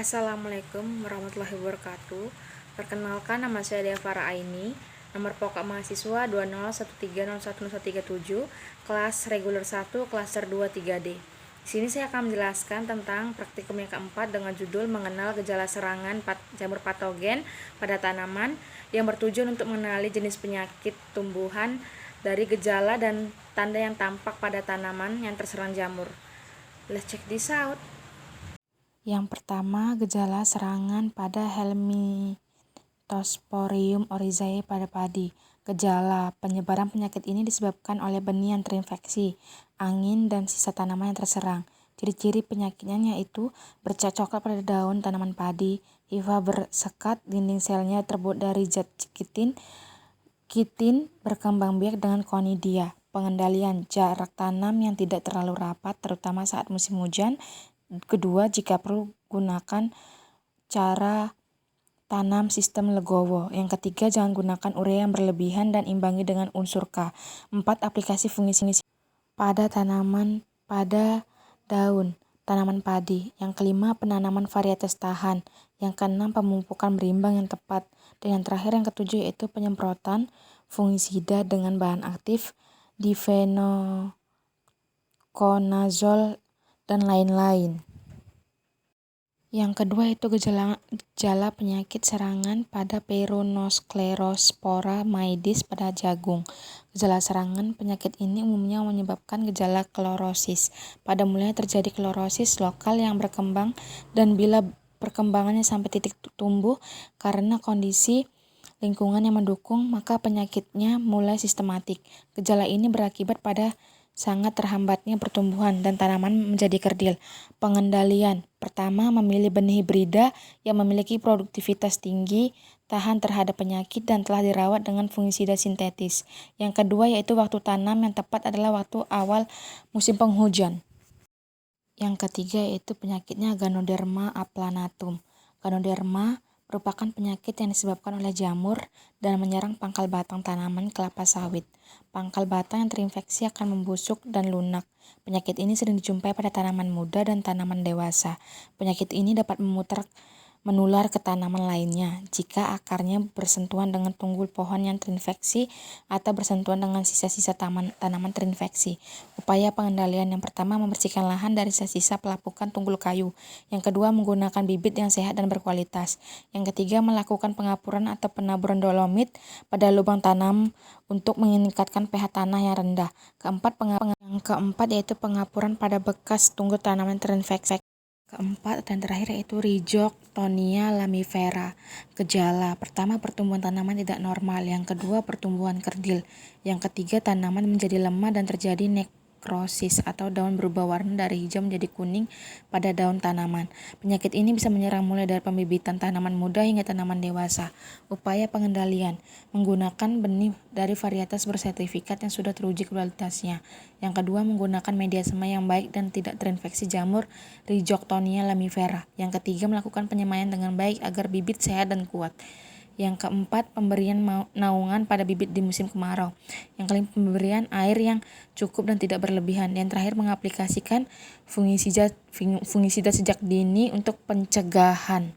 Assalamualaikum warahmatullahi wabarakatuh. Perkenalkan, nama saya Dea Farah Aini. Nomor pokok mahasiswa 201301037, kelas reguler 1, klaster 2 3D. Di sini saya akan menjelaskan tentang praktikum yang keempat dengan judul mengenal gejala serangan jamur patogen pada tanaman yang bertujuan untuk mengenali jenis penyakit tumbuhan dari gejala dan tanda yang tampak pada tanaman yang terserang jamur. Let's check this out. Yang pertama, gejala serangan pada Helminthosporium oryzae pada padi. Gejala penyebaran penyakit ini disebabkan oleh benih yang terinfeksi, angin, dan sisa tanaman yang terserang. Ciri-ciri penyakitnya yaitu bercat coklat pada daun tanaman padi, hifa bersekat, dinding selnya terbuat dari zat kitin berkembang biak dengan konidia. Pengendalian jarak tanam yang tidak terlalu rapat, terutama saat musim hujan. Kedua, jika perlu gunakan cara tanam sistem legowo. Yang ketiga, jangan gunakan urea yang berlebihan dan imbangi dengan unsur K. 4. Aplikasi fungisida pada tanaman pada daun tanaman padi. Yang kelima, penanaman varietas tahan. Yang keenam, pemupukan berimbang yang tepat. Dan yang terakhir, yang ketujuh, yaitu penyemprotan fungisida dengan bahan aktif difenoconazole dan lain-lain. Yang kedua itu gejala penyakit serangan pada Peronosklerospora maidis pada jagung. Gejala serangan penyakit ini umumnya menyebabkan gejala klorosis. Pada mulanya terjadi klorosis lokal yang berkembang dan bila perkembangannya sampai titik tumbuh karena kondisi lingkungan yang mendukung, maka penyakitnya mulai sistematik. Gejala ini berakibat pada sangat terhambatnya pertumbuhan dan tanaman menjadi kerdil. Pengendalian. Pertama, memilih benih hibrida yang memiliki produktivitas tinggi, tahan terhadap penyakit, dan telah dirawat dengan fungisida sintetis. Yang kedua yaitu waktu tanam yang tepat adalah waktu awal musim penghujan. Yang ketiga yaitu penyakitnya Ganoderma applanatum. Ganoderma merupakan penyakit yang disebabkan oleh jamur dan menyerang pangkal batang tanaman kelapa sawit. Pangkal batang yang terinfeksi akan membusuk dan lunak. Penyakit ini sering dijumpai pada tanaman muda dan tanaman dewasa. Penyakit ini dapat menular ke tanaman lainnya jika akarnya bersentuhan dengan tunggul pohon yang terinfeksi atau bersentuhan dengan sisa-sisa tanaman terinfeksi. Upaya pengendalian yang pertama, membersihkan lahan dari sisa-sisa pelapukan tunggul kayu. Yang kedua, menggunakan bibit yang sehat dan berkualitas. Yang ketiga, melakukan pengapuran atau penaburan dolomit pada lubang tanam untuk meningkatkan pH tanah yang rendah. Yang keempat yaitu pengapuran pada bekas tunggul tanaman terinfeksi. Keempat dan terakhir yaitu Rhizoctonia lamifera. Gejala pertama, pertumbuhan tanaman tidak normal. Yang kedua, pertumbuhan kerdil. Yang ketiga, tanaman menjadi lemah dan terjadi nekrosis atau daun berubah warna dari hijau menjadi kuning pada daun tanaman. Penyakit ini bisa menyerang mulai dari pembibitan tanaman muda hingga tanaman dewasa. Upaya pengendalian, menggunakan benih dari varietas bersertifikat yang sudah teruji kualitasnya. Yang kedua, menggunakan media semai yang baik dan tidak terinfeksi jamur Rhizoctonia lamifera. Yang ketiga, melakukan penyemaian dengan baik agar bibit sehat dan kuat. Yang keempat, pemberian naungan pada bibit di musim kemarau. Yang kelima, pemberian air yang cukup dan tidak berlebihan. Yang terakhir, mengaplikasikan fungisida sejak dini untuk pencegahan.